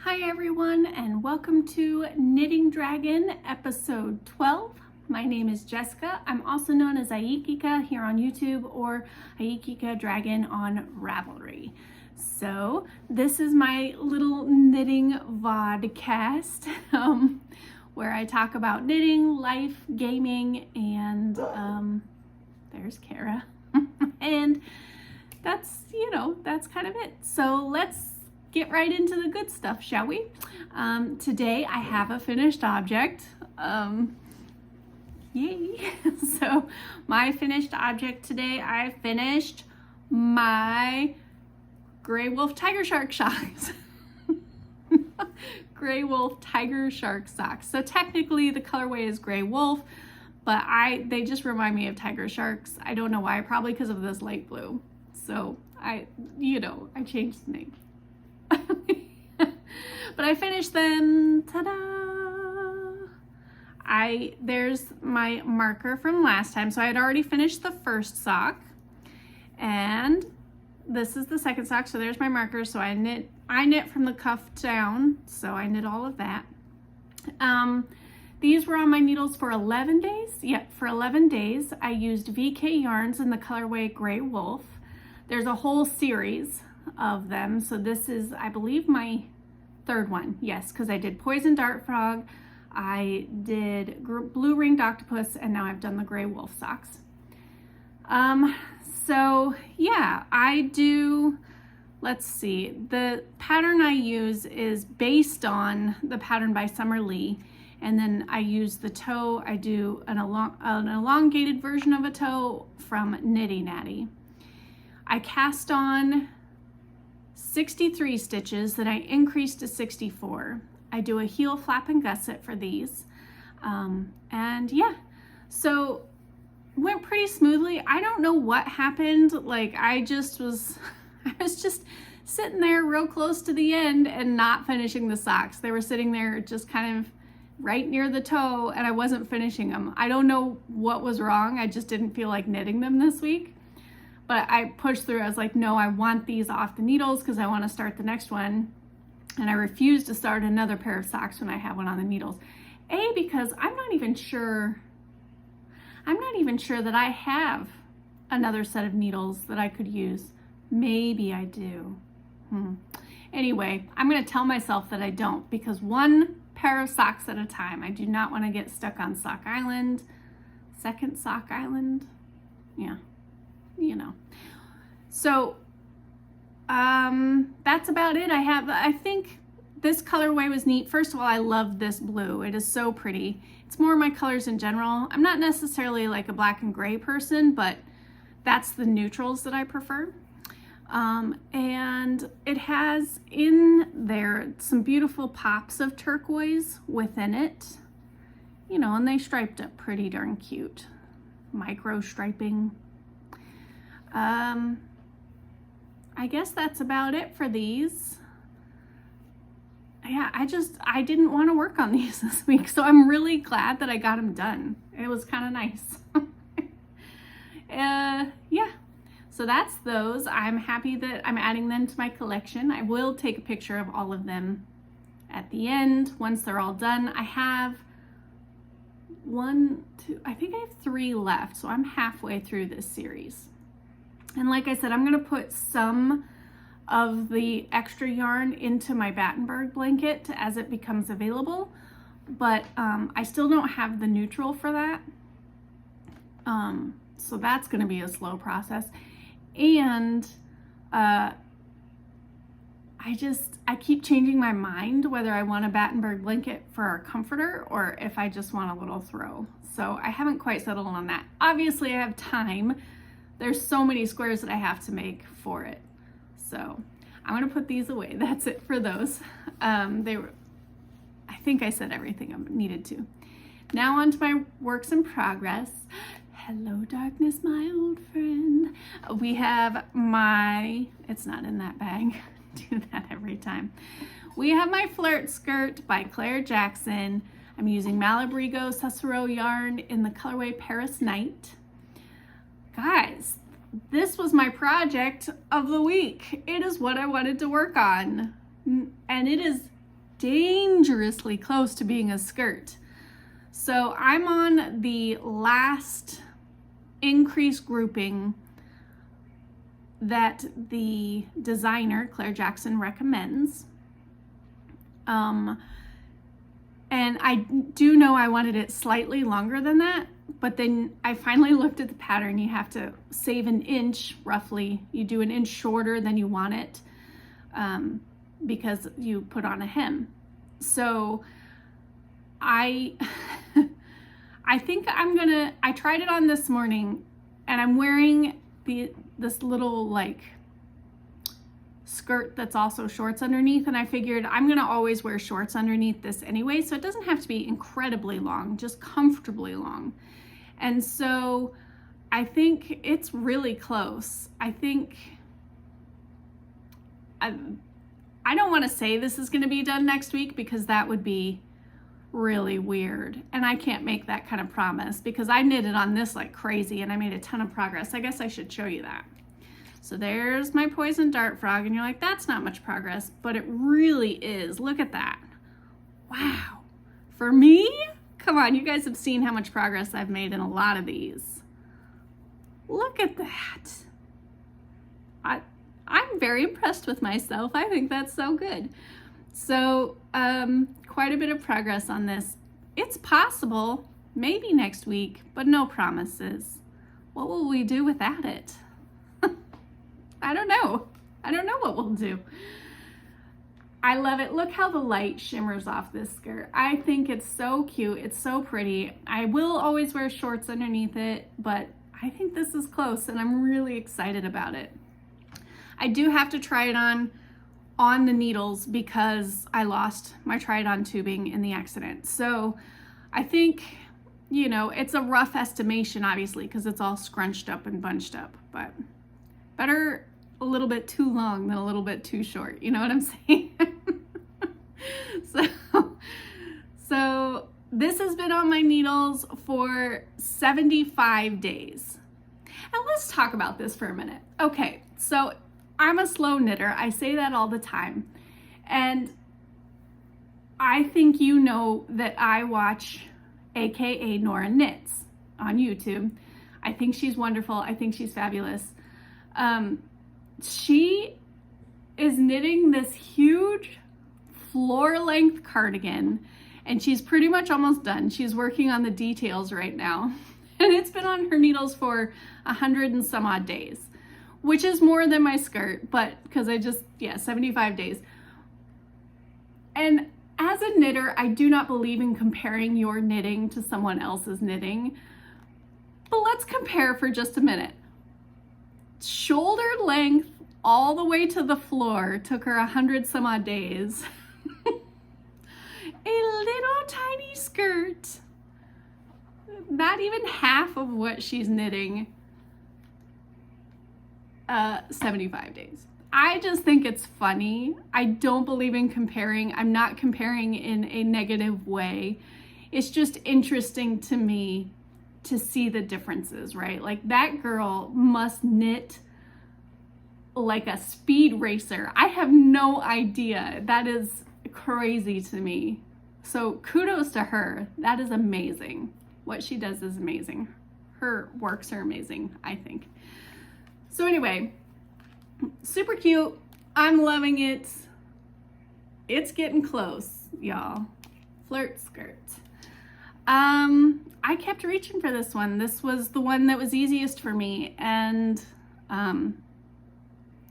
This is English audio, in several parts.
Hi everyone, and welcome to Knitting Dragon episode 12. My name is Jessica. I'm also known as Iekika here on YouTube or Iekikadragon on Ravelry. So this is my little knitting vodcast where I talk about knitting, life, gaming, and there's Kara. And that's kind of it. So let's get right into the good stuff, shall we? Today I have a finished object. Yay! So my finished object today, I finished my Gray Wolf Tiger Shark socks. Gray Wolf Tiger Shark socks. So technically the colorway is Gray Wolf, but they just remind me of tiger sharks. I don't know why, probably because of this light blue. So I changed the name. But I finished them. Ta-da! There's my marker from last time. So I had already finished the first sock, and this is the second sock. So there's my marker. So I knit from the cuff down. So I knit all of that. These were on my needles for 11 days. Yep, for 11 days. I used VK yarns in the colorway Gray Wolf. There's a whole series of them. So this is, I believe, my third one. Yes, because I did Poison Dart Frog, I did Blue Ringed Octopus, and now I've done the Gray Wolf socks. So yeah, I do, let's see, the pattern I use is based on the pattern by Summer Lee, and then I use the toe. I do an elongated version of a toe from Nitty Natty. I cast on 63 stitches, then I increased to 64. I do a heel flap and gusset for these. And yeah, so went pretty smoothly. I don't know what happened. Like I was just sitting there real close to the end and not finishing the socks. They were sitting there just kind of right near the toe and I wasn't finishing them. I don't know what was wrong. I just didn't feel like knitting them this week. But I pushed through. I was like, no, I want these off the needles because I want to start the next one. And I refuse to start another pair of socks when I have one on the needles. Because I'm not even sure that I have another set of needles that I could use. Maybe I do. Anyway, I'm going to tell myself that I don't, because one pair of socks at a time. I do not want to get stuck on Sock Island. Second Sock Island. Yeah. So that's about it. I think this colorway was neat. First of all, I love this blue. It is so pretty. It's more my colors in general. I'm not necessarily like a black and gray person, but that's the neutrals that I prefer. And it has in there some beautiful pops of turquoise within it, and they striped up pretty darn cute. Micro striping. I guess that's about it for these. Yeah, I didn't want to work on these this week, so I'm really glad that I got them done. It was kind of nice. Yeah, so that's those. I'm happy that I'm adding them to my collection. I will take a picture of all of them at the end once they're all done. I have I think I have 3 left, so I'm halfway through this series. And like I said, I'm going to put some of the extra yarn into my Battenberg blanket as it becomes available, but I still don't have the neutral for that. So that's going to be a slow process. And I keep changing my mind whether I want a Battenberg blanket for our comforter or if I just want a little throw. So I haven't quite settled on that. Obviously I have time. There's so many squares that I have to make for it. So I'm gonna put these away. That's it for those. I think I said everything I needed to. Now on to my works in progress. Hello darkness, my old friend. We have it's not in that bag. Do that every time. We have my Flirt skirt by Claire Jackson. I'm using Malabrigo Susurro yarn in the colorway Paris Night. Guys, this was my project of the week. It is what I wanted to work on. And it is dangerously close to being a skirt. So I'm on the last increase grouping that the designer, Claire Jackson, recommends. And I do know I wanted it slightly longer than that, but then I finally looked at the pattern. You have to save an inch roughly. You do an inch shorter than you want it because you put on a hem. So I think I tried it on this morning, and I'm wearing this little like skirt that's also shorts underneath, and I figured I'm gonna always wear shorts underneath this anyway, so it doesn't have to be incredibly long, just comfortably long. And so I think it's really close. I think I don't want to say this is going to be done next week because that would be really weird, and I can't make that kind of promise because I knitted on this like crazy and I made a ton of progress. I guess I should show you that. So there's my poison dart frog, and you're like, that's not much progress, but it really is. Look at that. Wow. For me, come on, you guys have seen how much progress I've made in a lot of these. Look at that. I'm very impressed with myself. I think that's so good. So quite a bit of progress on this. It's possible, maybe next week, but no promises. What will we do without it? I don't know. I don't know what we'll do. I love it. Look how the light shimmers off this skirt. I think it's so cute. It's so pretty. I will always wear shorts underneath it, but I think this is close and I'm really excited about it. I do have to try it on the needles because I lost my try-it-on tubing in the accident. So I think, you know, it's a rough estimation, obviously, because it's all scrunched up and bunched up, but better a little bit too long than a little bit too short. You know what I'm saying? So this has been on my needles for 75 days. And let's talk about this for a minute. Okay, so I'm a slow knitter. I say that all the time. And I think you know that I watch AKA Nora Knits on YouTube. I think she's wonderful. I think she's fabulous. She is knitting this huge floor-length cardigan, and she's pretty much almost done. She's working on the details right now. And it's been on her needles for 100 and some odd days, which is more than my skirt, but because 75 days. And as a knitter, I do not believe in comparing your knitting to someone else's knitting, but let's compare for just a minute. Shoulder length all the way to the floor took her 100 some odd days. A little tiny skirt, not even half of what she's knitting, 75 days. I just think it's funny. I don't believe in comparing. I'm not comparing in a negative way. It's just interesting to me to see the differences, right? Like that girl must knit like a speed racer. I have no idea. That is crazy to me. So kudos to her. That is amazing. What she does is amazing. Her works are amazing, I think. So anyway, super cute. I'm loving it. It's getting close, y'all. Flirt skirt. I kept reaching for this one. This was the one that was easiest for me, and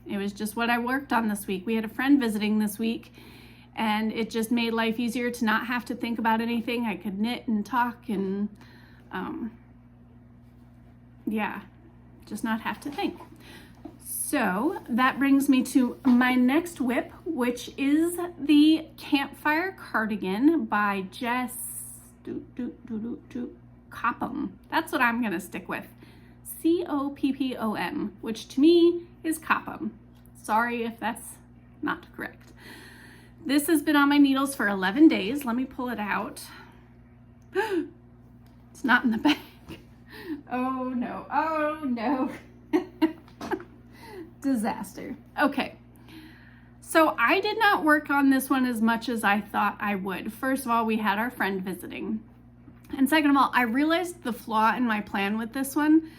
it was just what I worked on this week. We had a friend visiting this week, and it just made life easier to not have to think about anything. I could knit and talk and just not have to think. So that brings me to my next whip, which is the Campfire Cardigan by Jess Coppom. That's what I'm gonna stick with. Coppom, which to me is Coppom. Sorry if that's not correct. This has been on my needles for 11 days. Let me pull it out. It's not in the bag. Oh no, oh no. Disaster. Okay, So I did not work on this one as much as I thought I would. First of all, we had our friend visiting. And second of all, I realized the flaw in my plan with this one.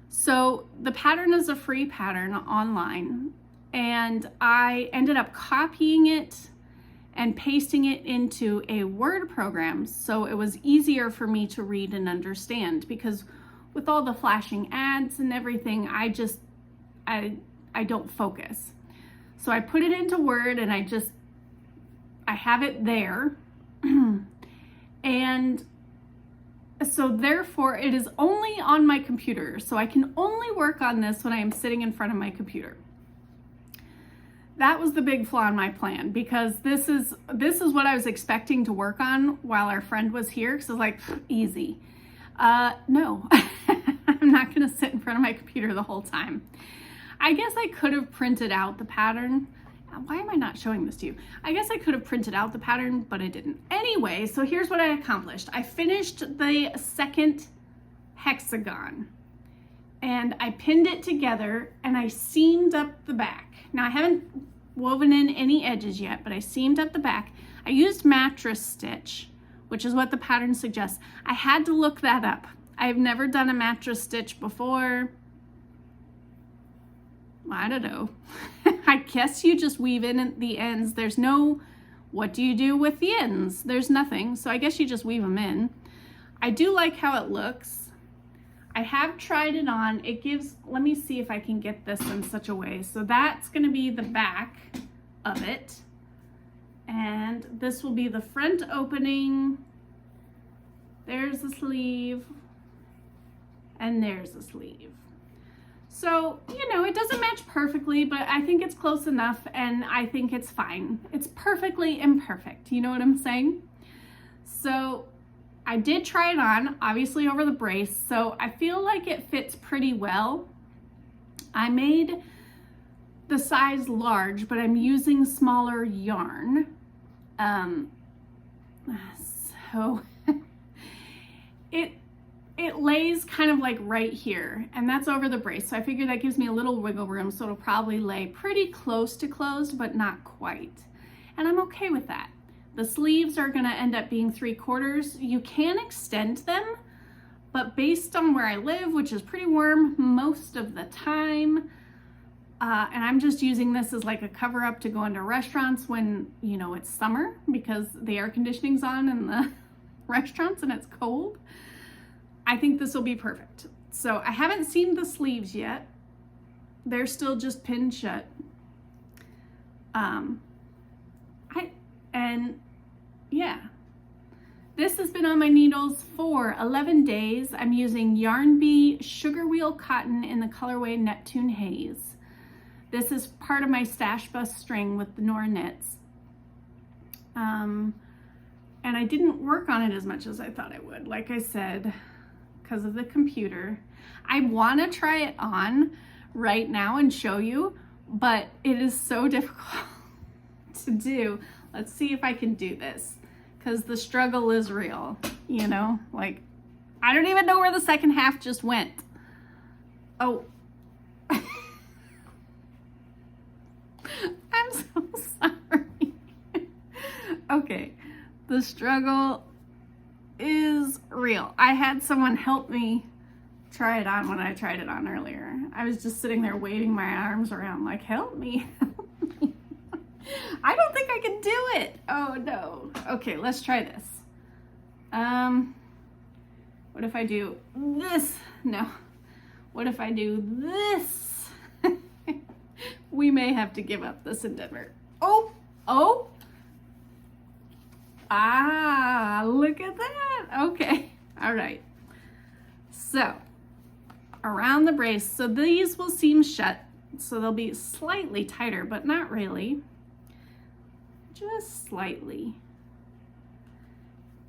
So the pattern is a free pattern online, and I ended up copying it and pasting it into a Word program so it was easier for me to read and understand, because with all the flashing ads and everything, I don't focus. So I put it into Word and I have it there. And so therefore it is only on my computer. So I can only work on this when I am sitting in front of my computer. That was the big flaw in my plan, because this is what I was expecting to work on while our friend was here. Because I was like, easy. No, I'm not gonna sit in front of my computer the whole time. I guess I could have printed out the pattern. Why am I not showing this to you? I guess I could have printed out the pattern, but I didn't. Anyway, so here's what I accomplished. I finished the second hexagon and I pinned it together and I seamed up the back. Now I haven't woven in any edges yet, but I seamed up the back. I used mattress stitch, which is what the pattern suggests. I had to look that up. I've never done a mattress stitch before. I don't know. I guess you just weave in the ends. There's no, what do you do with the ends? There's nothing. So I guess you just weave them in. I do like how it looks. I have tried it on. It gives, let me see if I can get this in such a way. So that's going to be the back of it. And this will be the front opening. There's the sleeve. And there's the sleeve. So, you know, it doesn't match perfectly, but I think it's close enough and I think it's fine. It's perfectly imperfect. You know what I'm saying? So I did try it on, obviously over the brace. So I feel like it fits pretty well. I made the size large, but I'm using smaller yarn. So it lays kind of like right here, and that's over the brace. So I figured that gives me a little wiggle room, so it'll probably lay pretty close to closed, but not quite. And I'm okay with that. The sleeves are gonna end up being 3/4. You can extend them, but based on where I live, which is pretty warm most of the time, and I'm just using this as like a cover up to go into restaurants when, you know, it's summer, because the air conditioning's on in the restaurants and it's cold. I think this will be perfect. So I haven't seamed the sleeves yet. They're still just pinned shut. Yeah, this has been on my needles for 11 days. I'm using Yarn Bee Sugarwheel cotton in the colorway Neptune Haze. This is part of my Stash Bus string with the Nora Knits. And I didn't work on it as much as I thought I would, like I said, because of the computer. I want to try it on right now and show you, but it is so difficult to do. Let's see if I can do this, because the struggle is real, you know? Like, I don't even know where the second half just went. Oh. I'm so sorry. Okay, the struggle is real. I had someone help me try it on when I tried it on earlier. I was just sitting there waving my arms around like, help me, help me. I don't think I can do it. Oh no. Okay, let's try this. What if I do this? No. What if I do this? We may have to give up this endeavor. Oh, oh. Ah, look at that. Okay, all right. So, around the brace. So these will seam shut. So they'll be slightly tighter, but not really. Just slightly.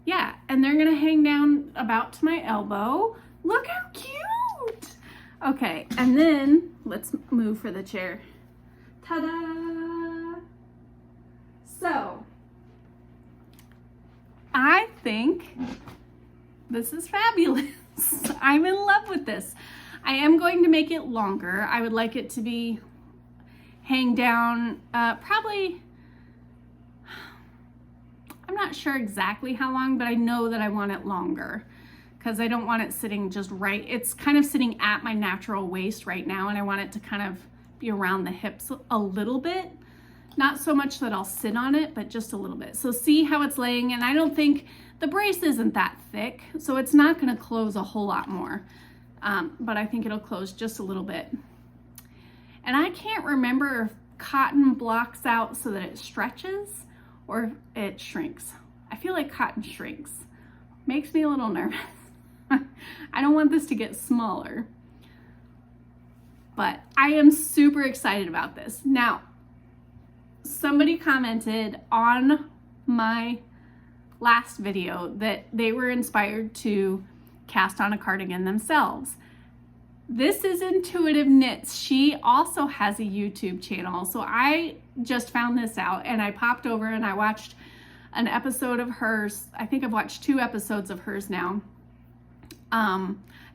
Yeah, and they're gonna hang down about to my elbow. Look how cute. Okay, and then let's move for the chair. Ta-da! So, I think this is fabulous. I'm in love with this. I am going to make it longer. I would like it to be hang down probably, I'm not sure exactly how long, but I know that I want it longer because I don't want it sitting just right. It's kind of sitting at my natural waist right now, and I want it to kind of be around the hips a little bit. Not so much that I'll sit on it, but just a little bit. So see how it's laying, and I don't think, the brace isn't that thick, so it's not gonna close a whole lot more, but I think it'll close just a little bit. And I can't remember if cotton blocks out so that it stretches or if it shrinks. I feel like cotton shrinks. Makes me a little nervous. I don't want this to get smaller, but I am super excited about this. Now, somebody commented on my last video that they were inspired to cast on a cardigan themselves. This is Intuitive Knits. She also has a YouTube channel. So I just found this out and I popped over and I watched an episode of hers. I think I've watched 2 episodes of hers now.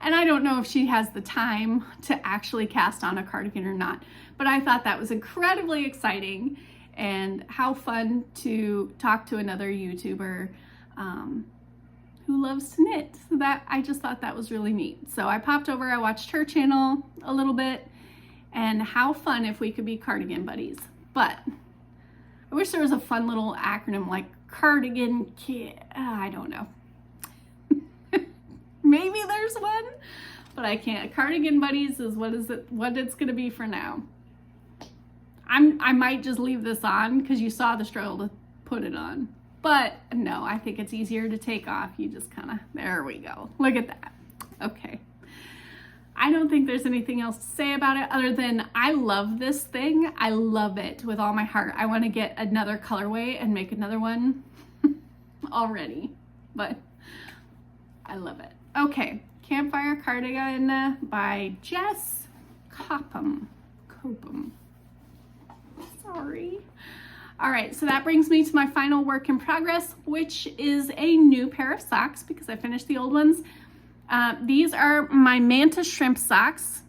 And I don't know if she has the time to actually cast on a cardigan or not, but I thought that was incredibly exciting and how fun to talk to another YouTuber who loves to knit. So that, I just thought that was really neat. So I popped over, I watched her channel a little bit, and how fun if we could be cardigan buddies. But I wish there was a fun little acronym like cardigan I don't know. Maybe there's one, but I can't. Cardigan buddies is what it's gonna be for now. I might just leave this on because you saw the struggle to put it on. But no, I think it's easier to take off. You just kind of, there we go. Look at that. Okay. I don't think there's anything else to say about it other than I love this thing. I love it with all my heart. I want to get another colorway and make another one already, but I love it. Okay, Campfire Cardigan by Jess. Coppom. Sorry. All right, so that brings me to my final work in progress, which is a new pair of socks because I finished the old ones. These are my Mantis Shrimp Socks,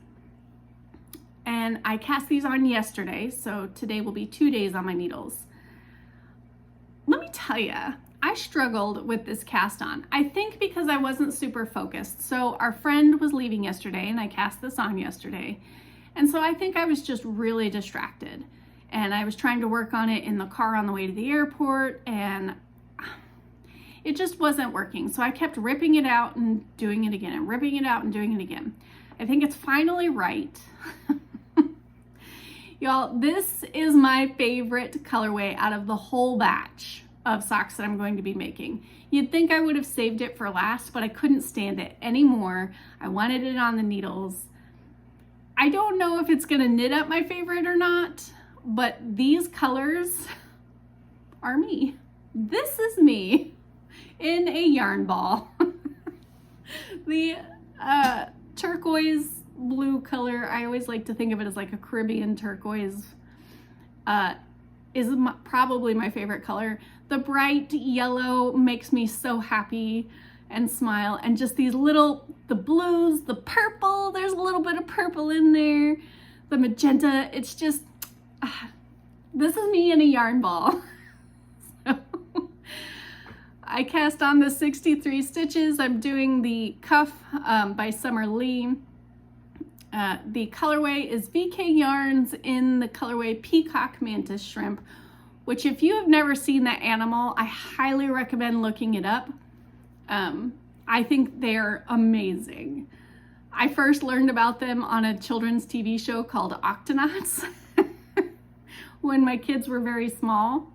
and I cast these on yesterday, so today will be 2 days on my needles. Let me tell you, I struggled with this cast on. I think because I wasn't super focused. So our friend was leaving yesterday and I cast this on yesterday. And so I think I was just really distracted. And I was trying to work on it in the car on the way to the airport and it just wasn't working. So I kept ripping it out and doing it again and ripping it out and doing it again. I think it's finally right. Y'all, this is my favorite colorway out of the whole batch of socks that I'm going to be making. You'd think I would have saved it for last, but I couldn't stand it anymore. I wanted it on the needles. I don't know if it's gonna knit up my favorite or not, but these colors are me. This is me in a yarn ball. The turquoise blue color, I always like to think of it as like a Caribbean turquoise, is probably my favorite color. The bright yellow makes me so happy and smile, and just these little, the blues, the purple, there's a little bit of purple in there, the magenta, it's just, this is me in a yarn ball. So, I cast on the 63 stitches. I'm doing the cuff by Summer Lee. The colorway is VK Yarns in the colorway Peacock Mantis Shrimp, which if you have never seen that animal, I highly recommend looking it up. I think they're amazing. I first learned about them on a children's TV show called Octonauts when my kids were very small.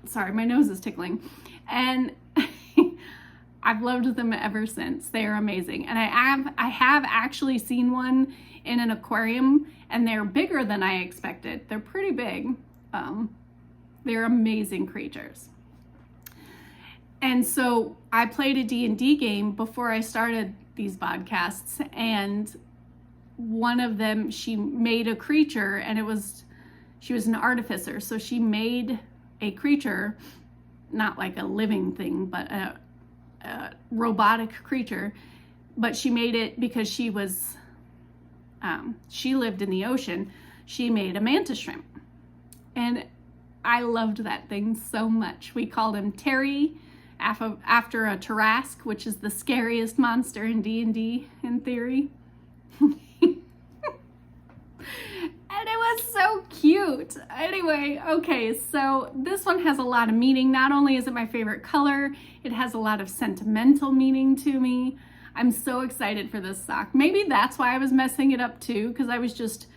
Sorry, my nose is tickling. And I've loved them ever since. They are amazing. And I have actually seen one in an aquarium and they're bigger than I expected. They're pretty big. They're amazing creatures. And so I played a D&D game before I started these podcasts, and one of them, she made a creature, and she was an artificer. So she made a creature, not like a living thing, but a robotic creature, but she made it because she lived in the ocean. she made a mantis shrimp. And I loved that thing so much. We called him Terry after a Tarrasque, which is the scariest monster in D&D in theory. And it was so cute. Anyway, okay, so this one has a lot of meaning. Not only is it my favorite color, it has a lot of sentimental meaning to me. I'm so excited for this sock. Maybe that's why I was messing it up too, because I was just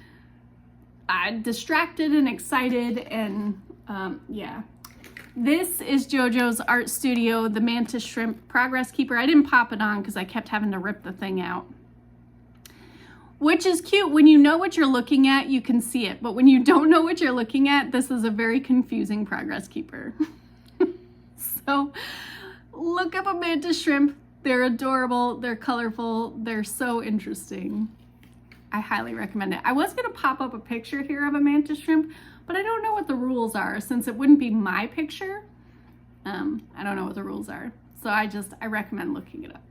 distracted and excited, and yeah. This is JoJo's Art Studio, the Mantis Shrimp Progress Keeper. I didn't pop it on because I kept having to rip the thing out. Which is cute. When you know what you're looking at, you can see it. But when you don't know what you're looking at, this is a very confusing progress keeper. So look up a mantis shrimp. They're adorable. They're colorful. They're so interesting. I highly recommend it. I was going to pop up a picture here of a mantis shrimp, but I don't know what the rules are since it wouldn't be my picture. I don't know what the rules are. So I recommend looking it up.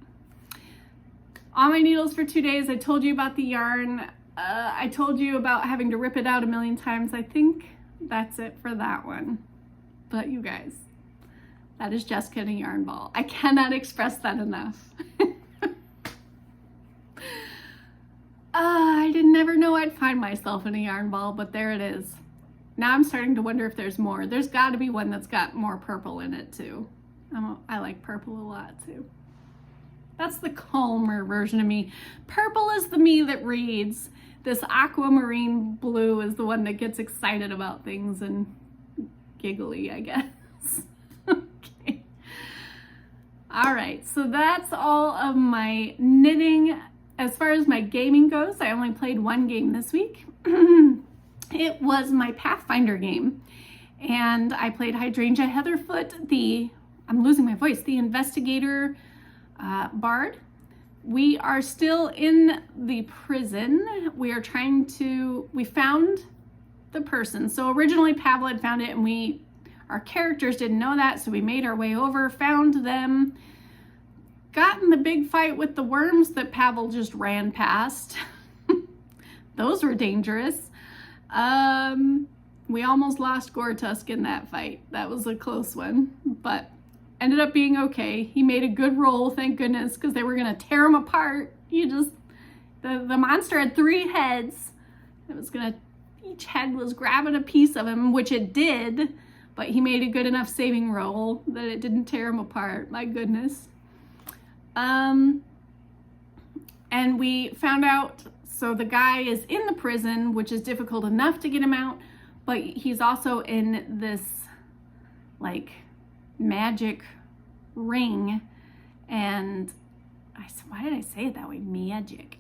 On my needles for 2 days. I told you about the yarn. I told you about having to rip it out a million times. I think that's it for that one. But you guys, that is Jessica in a yarn ball. I cannot express that enough. I didn't never know I'd find myself in a yarn ball, but there it is. Now I'm starting to wonder if there's more. There's got to be one that's got more purple in it too. I like purple a lot too. That's the calmer version of me. Purple is the me that reads. This aquamarine blue is the one that gets excited about things and giggly, I guess. Okay. All right, so that's all of my knitting. As far as my gaming goes, I only played one game this week. It was my Pathfinder game. And I played Hydrangea Heatherfoot, I'm losing my voice, the investigator bard. We are still in the prison. We found the person. So originally Pavel had found it and our characters didn't know that, so we made our way over, found them, got in the big fight with the worms that Pavel just ran past. Those were dangerous. We almost lost Gortusk in that fight. That was a close one, but ended up being okay. He made a good roll, thank goodness, because they were gonna tear him apart. The monster had 3 heads. Each head was grabbing a piece of him, which it did, but he made a good enough saving roll that it didn't tear him apart, my goodness. And we found out, so the guy is in the prison, which is difficult enough to get him out, but he's also in this, like, magic ring, and why did I say it that way? Magic.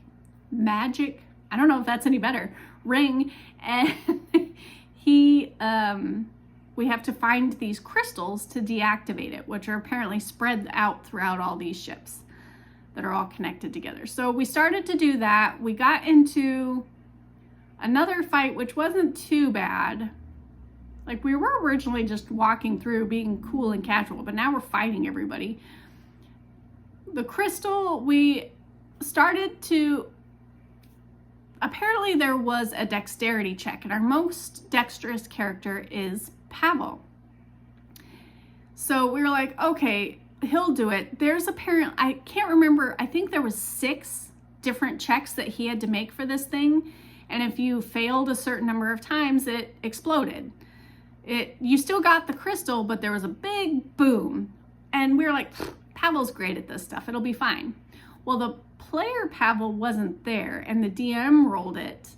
I don't know if that's any better. Ring, and we have to find these crystals to deactivate it, which are apparently spread out throughout all these ships that are all connected together. So we started to do that. We got into another fight, which wasn't too bad. Like, we were originally just walking through being cool and casual, but now we're fighting everybody. The crystal, we started to, apparently there was a dexterity check, and our most dexterous character is Pavel. So we were like, okay, he'll do it. I can't remember, I think there was 6 different checks that he had to make for this thing, and if you failed a certain number of times, it exploded. You still got the crystal, but there was a big boom. And we were like, Pavel's great at this stuff. It'll be fine. Well, the player Pavel wasn't there, and the DM rolled it.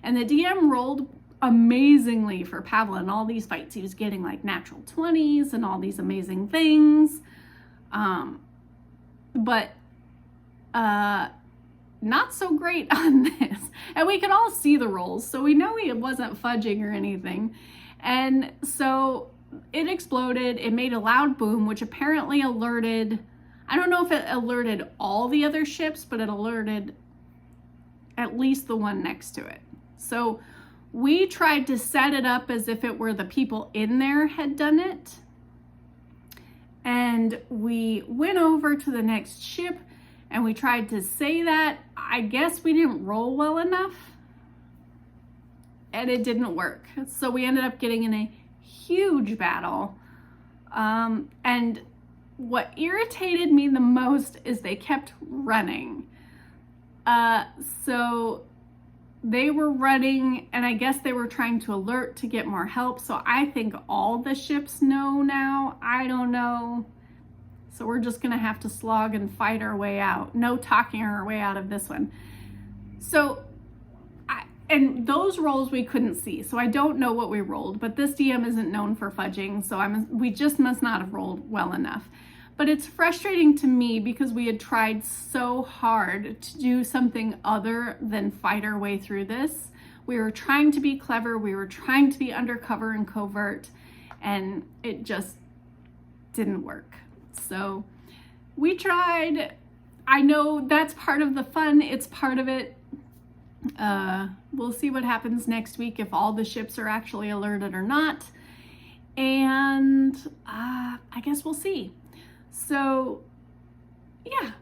And the DM rolled amazingly for Pavel in all these fights. He was getting like natural 20s and all these amazing things. But not so great on this. And we could all see the rolls, so we know he wasn't fudging or anything. And so it exploded. It made a loud boom, which apparently alerted, I don't know if it alerted all the other ships, but it alerted at least the one next to it. So we tried to set it up as if it were the people in there had done it. And we went over to the next ship and we tried to say that. I guess we didn't roll well enough. and it didn't work. So we ended up getting in a huge battle. And what irritated me the most is they kept running. So they were running, and I guess they were trying to alert to get more help. So I think all the ships know now. I don't know. So we're just gonna have to slog and fight our way out. No talking our way out of this one. So, and those rolls we couldn't see. So I don't know what we rolled, but this DM isn't known for fudging. So we just must not have rolled well enough. But it's frustrating to me because we had tried so hard to do something other than fight our way through this. We were trying to be clever. We were trying to be undercover and covert, and it just didn't work. So we tried. I know that's part of the fun. It's part of it. We'll see what happens next week, if all the ships are actually alerted or not. And I guess we'll see. So yeah,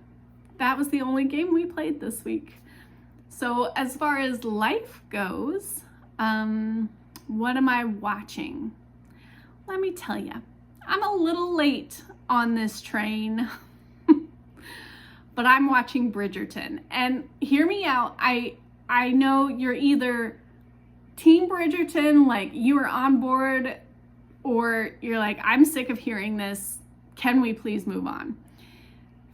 that was the only game we played this week. So as far as life goes, what am I watching? Let me tell you, I'm a little late on this train, but I'm watching Bridgerton. And hear me out, I know you're either Team Bridgerton, like you are on board, or you're like, I'm sick of hearing this. Can we please move on?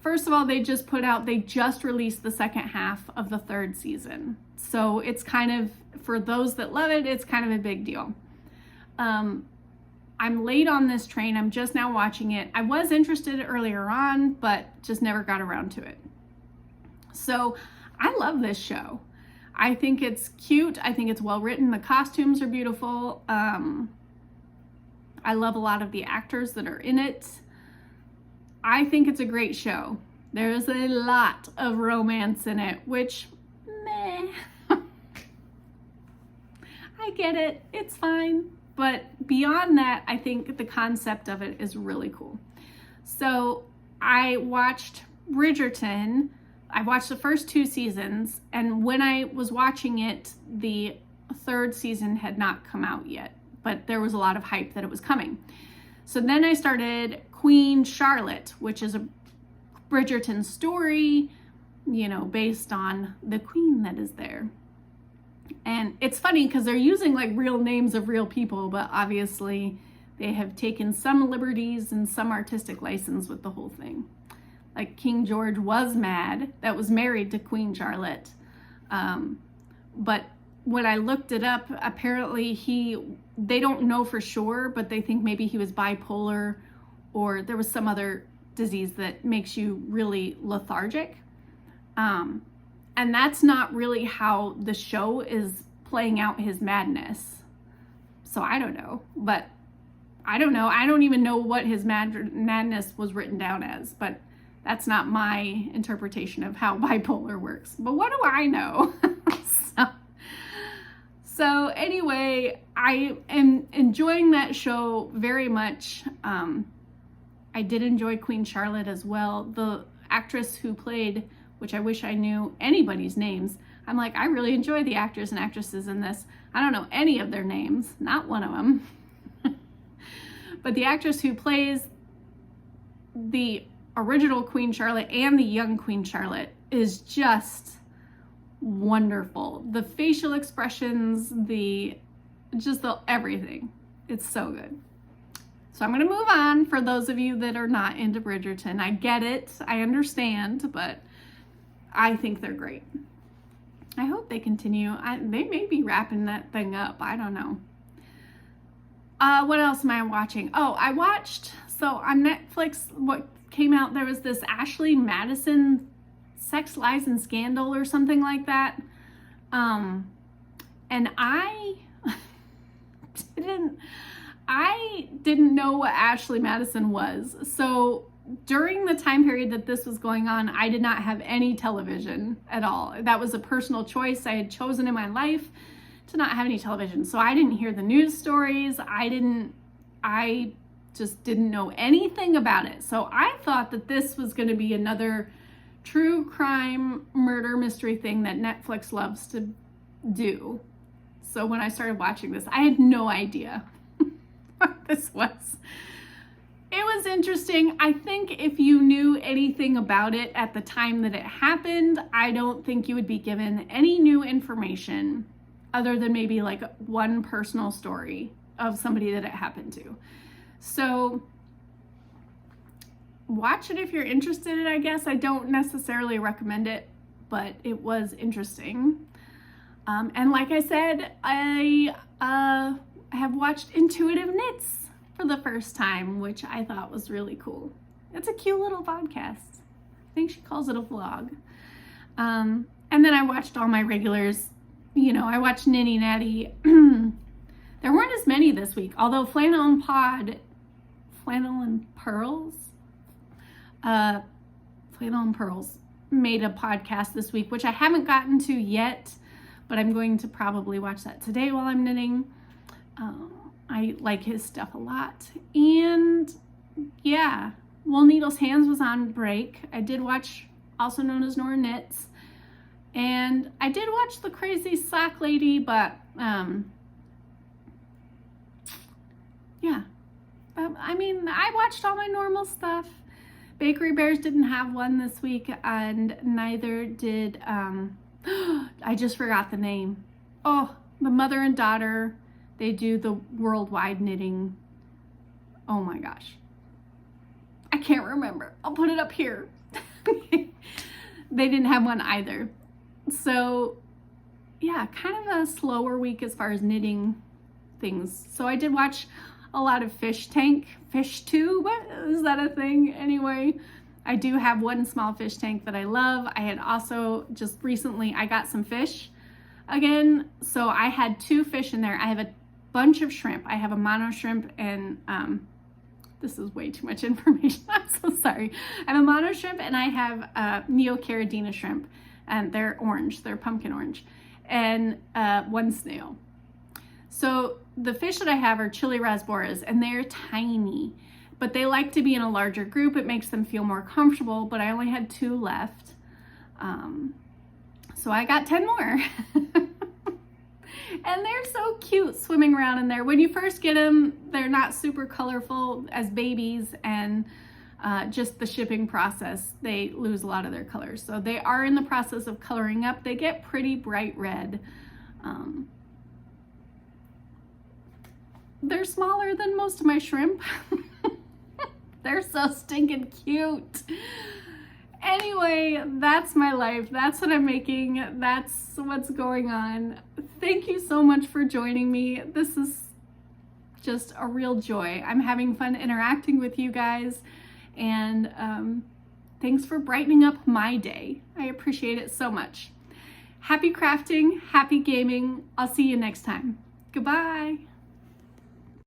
First of all, they just released the second half of the 3rd season. So it's kind of, for those that love it, it's kind of a big deal. I'm late on this train. I'm just now watching it. I was interested earlier on, but just never got around to it. So I love this show. I think it's cute. I think it's well written. The costumes are beautiful. I love a lot of the actors that are in it. I think it's a great show. There's a lot of romance in it, which, meh. I get it. It's fine. But beyond that, I think the concept of it is really cool. So I watched Bridgerton. I watched the first 2 seasons, and when I was watching it, the 3rd season had not come out yet, but there was a lot of hype that it was coming. So then I started Queen Charlotte, which is a Bridgerton story, you know, based on the queen that is there. And it's funny because they're using like real names of real people, but obviously they have taken some liberties and some artistic license with the whole thing. Like King George was mad that was married to Queen Charlotte. But when I looked it up, apparently they don't know for sure, but they think maybe he was bipolar, or there was some other disease that makes you really lethargic. And that's not really how the show is playing out his madness. So I don't know, but I don't know. I don't even know what his madness was written down as, but that's not my interpretation of how bipolar works. But what do I know? So anyway, I am enjoying that show very much. I did enjoy Queen Charlotte as well. The actress who played, which I wish I knew anybody's names. I'm like, I really enjoy the actors and actresses in this. I don't know any of their names, not one of them. But the actress who plays the original Queen Charlotte and the young Queen Charlotte is just wonderful. The facial expressions, everything. It's so good. So I'm going to move on for those of you that are not into Bridgerton. I get it. I understand, but I think they're great. I hope they continue. They may be wrapping that thing up. I don't know. What else am I watching? Oh, I watched, so on Netflix, what came out, there was this Ashley Madison Sex, Lies, and Scandal or something like that. And I didn't know what Ashley Madison was. So during the time period that this was going on, I did not have any television at all. That was a personal choice I had chosen in my life to not have any television. So I didn't hear the news stories. I just didn't know anything about it. So I thought that this was going to be another true crime murder mystery thing that Netflix loves to do. So when I started watching this, I had no idea what this was. It was interesting. I think if you knew anything about it at the time that it happened, I don't think you would be given any new information other than maybe like one personal story of somebody that it happened to. So watch it if you're interested in it, I guess. I don't necessarily recommend it, but it was interesting. And like I said, I have watched Intuitive Knits for the first time, which I thought was really cool. It's a cute little podcast. I think she calls it a vlog. And then I watched all my regulars. You know, I watched Nitty Natty. There weren't as many this week, although Flannel and Pearls made a podcast this week, which I haven't gotten to yet, but I'm going to probably watch that today while I'm knitting. I like his stuff a lot. And yeah, Wool Needle's Hands was on break. I did watch Also Known as Nora Knits. And I did watch The Crazy Sock Lady, but yeah. I mean, I watched all my normal stuff. Bakery Bears didn't have one this week, and neither did, I just forgot the name. Oh, the mother and daughter, they do the worldwide knitting. Oh my gosh. I can't remember. I'll put it up here. They didn't have one either. So yeah, kind of a slower week as far as knitting things. So I did watch a lot of Fish Tube. Is that a thing? Anyway, I do have one small fish tank that I love. I had also just recently, I got some fish again. So I had 2 fish in there. I have a bunch of shrimp. I have a mono shrimp and this is way too much information. I'm so sorry. I have a mono shrimp and I have Neocaridina shrimp, and they're orange. They're pumpkin orange, and 1 snail. So the fish that I have are chili rasboras, and they're tiny, but they like to be in a larger group. It makes them feel more comfortable, but I only had 2 left. So I got 10 more. And they're so cute swimming around in there. When you first get them, they're not super colorful as babies, and just the shipping process, they lose a lot of their colors. So they are in the process of coloring up. They get pretty bright red. They're smaller than most of my shrimp. They're so stinking cute. Anyway, that's my life. That's what I'm making. That's what's going on. Thank you so much for joining me. This is just a real joy. I'm having fun interacting with you guys, and thanks for brightening up my day. I appreciate it so much. Happy crafting, happy gaming. I'll see you next time. Goodbye.